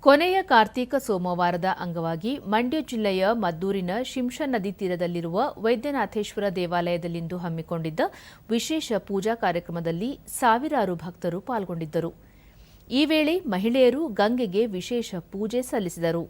ಕೊನೆಯ ಕಾರ್ತಿಕ ಸೋಮವಾರದ ಅಂಗವಾಗಿ ಮಂಡ್ಯ ಜಿಲ್ಲೆಯ ಮದ್ದೂರಿನ ಶಿಂಷಾ ನದಿ ತೀರದಲ್ಲಿರುವ ವೈದ್ಯನಾಥೇಶ್ವರ ದೇವಾಲಯದಲ್ಲಿಂದು ಹಮ್ಮಿಕೊಂಡಿದ್ದ ವಿಶೇಷ ಪೂಜಾ ಕಾರ್ಯಕ್ರಮದಲ್ಲಿ ಸಾವಿರಾರು ಭಕ್ತರು ಪಾಲ್ಗೊಂಡಿದ್ದರು. ಈ ವೇಳೆ ಮಹಿಳೆಯರು ಗಂಗೆಗೆ ವಿಶೇಷ ಪೂಜೆ ಸಲ್ಲಿಸಿದರು.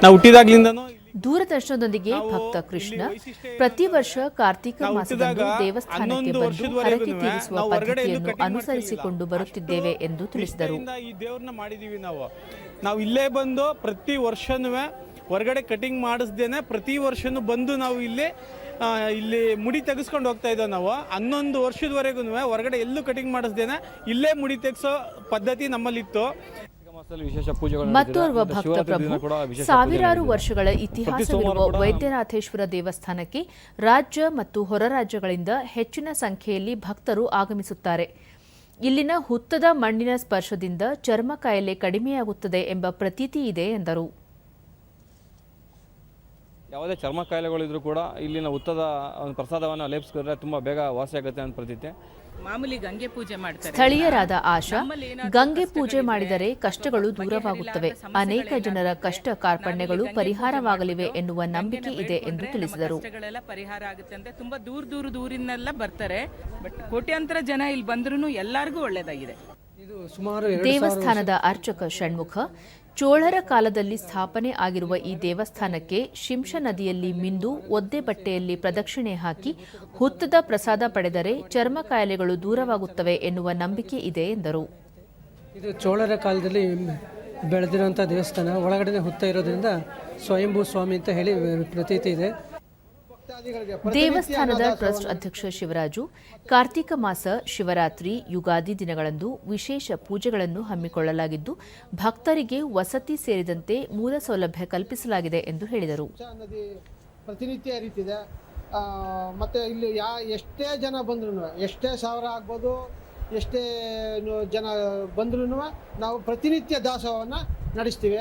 ನಾವು ಹುಟ್ಟಿದಾಗ್ಲಿಂದನೂ ದೂರದರ್ಶನದೊಂದಿಗೆ ಭಕ್ತ ಕೃಷ್ಣ ಪ್ರತಿ ವರ್ಷ ಕಾರ್ತಿಕ ಮಾಸದಂದು ದೇವಸ್ಥಾನಕ್ಕೆ ಬಂದು ಹರಕೆ ತೀರಿಸುವ ಪದ್ಧತಿಯನ್ನು ಅನುಸರಿಸಿಕೊಂಡು ಬರುತ್ತಿದ್ದೇವೆ ಎಂದು ತಿಳಿಸಿದರು. ಈ ದೇವ್ರನ್ನ ಮಾಡಿದೀವಿ ನಾವು ಇಲ್ಲೇ ಬಂದು ಪ್ರತಿ ವರ್ಷನೂ ಹೊರಗಡೆ ಕಟಿಂಗ್ ಮಾಡಿಸ್ದೇನೆ ಪ್ರತಿ ವರ್ಷನೂ ಬಂದು ನಾವು ಇಲ್ಲಿ ಮುಡಿ ತೆಗೆಸ್ಕೊಂಡು ಹೋಗ್ತಾ ಇದ್ದೇವೆ. ನಾವು 11 ವರ್ಷದವರೆಗೂ ಹೊರಗಡೆ ಎಲ್ಲೂ ಕಟಿಂಗ್ ಮಾಡಿಸ್ದೇನೆ ಇಲ್ಲೇ ಮುಡಿ ತೆಗೆಸೋ ಪದ್ಧತಿ ನಮ್ಮಲ್ಲಿತ್ತು. ಮತ್ತೋರ್ವ ಭಕ್ತ ಪ್ರಭು ಸಾವಿರಾರು ವರ್ಷಗಳ ಇತಿಹಾಸವಿರುವ ವೈದ್ಯನಾಥೇಶ್ವರ ದೇವಸ್ಥಾನಕ್ಕೆ ರಾಜ್ಯ ಮತ್ತು ಹೊರ ರಾಜ್ಯಗಳಿಂದ ಹೆಚ್ಚಿನ ಸಂಖ್ಯೆಯಲ್ಲಿ ಭಕ್ತರು ಆಗಮಿಸುತ್ತಾರೆ. ಇಲ್ಲಿನ ಹುತ್ತದ ಮಣ್ಣಿನ ಸ್ಪರ್ಶದಿಂದ ಚರ್ಮ ಕಾಯಿಲೆ ಕಡಿಮೆಯಾಗುತ್ತದೆ ಎಂಬ ಪ್ರತೀತಿ ಇದೆ ಎಂದರು. ಯಾವುದೇ ಚರ್ಮ ಕಾಯಿಲೆಗಳಿದ್ರೂ ಕೂಡ ಇಲ್ಲಿನ ಹುತ್ತದ ಪ್ರಸಾದವನ್ನು ಲೇಪಿಸಿಕೊಂಡ್ರೆ ತುಂಬಾ ಬೇಗ ವಾಸಿಯಾಗುತ್ತೆ ಅಂತ ಪ್ರತೀತಿ. ಮಾಮೂಲಿ ಗಂಗೆ ಪೂಜೆ ಮಾಡ್ತಾರೆ. ಸ್ಥಳೀಯರಾದ ಆಶಾ, ಗಂಗೆ ಪೂಜೆ ಮಾಡಿದರೆ ಕಷ್ಟಗಳು ದೂರವಾಗುತ್ತವೆ, ಅನೇಕ ಜನರ ಕಷ್ಟ ಕಾರ್ಪಣ್ಯಗಳು ಪರಿಹಾರವಾಗಲಿವೆ ಎನ್ನುವ ನಂಬಿಕೆ ಇದೆ ಎಂದು ತಿಳಿಸಿದರು. ಕಷ್ಟಗಳೆಲ್ಲ ಪರಿಹಾರ ಆಗುತ್ತೆ ಅಂತ ತುಂಬಾ ದೂರಿನೆಲ್ಲ ಬರ್ತಾರೆ. ಬಟ್ ಕೋಟ್ಯಾಂತರ ಜನ ಇಲ್ಲಿ ಬಂದ್ರೂ ಎಲ್ಲರಿಗೂ ಒಳ್ಳೆಯದಾಗಿದೆ. ದೇವಸ್ಥಾನದ ಅರ್ಚಕ ಷಣ್ಮುಖ, ಚೋಳರ ಕಾಲದಲ್ಲಿ ಸ್ಥಾಪನೆ ಆಗಿರುವ ಈ ದೇವಸ್ಥಾನಕ್ಕೆ ಶಿಂಷಾ ನದಿಯಲ್ಲಿ ಮಿಂದು ಒದ್ದೆ ಬಟ್ಟೆಯಲ್ಲಿ ಪ್ರದಕ್ಷಿಣೆ ಹಾಕಿ ಹುತ್ತದ ಪ್ರಸಾದ ಪಡೆದರೆ ಚರ್ಮ ಕಾಯಿಲೆಗಳು ದೂರವಾಗುತ್ತವೆ ಎನ್ನುವ ನಂಬಿಕೆ ಇದೆ ಎಂದರು. ಇದು ಚೋಳರ ಕಾಲದಲ್ಲಿ ಬೆಳೆದಿರುವಂಥ ದೇವಸ್ಥಾನ. ಒಳಗಡೆ ಹುತ್ತ ಇರೋದ್ರಿಂದ ಸ್ವಯಂಭೂ ಸ್ವಾಮಿ ಅಂತ ಹೇಳಿ ಪ್ರತೀತಿ ಇದೆ. ದೇವಸ್ಥಾನದ ಟ್ರಸ್ಟ್ ಅಧ್ಯಕ್ಷ ಶಿವರಾಜು, ಕಾರ್ತಿಕ ಮಾಸ, ಶಿವರಾತ್ರಿ, ಯುಗಾದಿ ದಿನಗಳಂದು ವಿಶೇಷ ಪೂಜೆಗಳನ್ನು ಹಮ್ಮಿಕೊಳ್ಳಲಾಗಿದ್ದು ಭಕ್ತರಿಗೆ ವಸತಿ ಸೇರಿದಂತೆ ಮೂಲ ಸೌಲಭ್ಯ ಕಲ್ಪಿಸಲಾಗಿದೆ ಎಂದು ಹೇಳಿದರು. ಪ್ರತಿನಿತ್ಯ ಹರಿತಿದೆ. ಮತ್ತೆ ಇಲ್ಲಿ ಎಷ್ಟೇ ಜನ ಬಂದ್ರು, ಎಷ್ಟೇ ಸಾವಿರ ಆಗ್ಬೋದು, ಎಷ್ಟೇ ಜನ ಬಂದ್ರು ನಾವು ಪ್ರತಿನಿತ್ಯ ದಾಸೋಹವನ್ನು ನಡೆಸ್ತೀವಿ.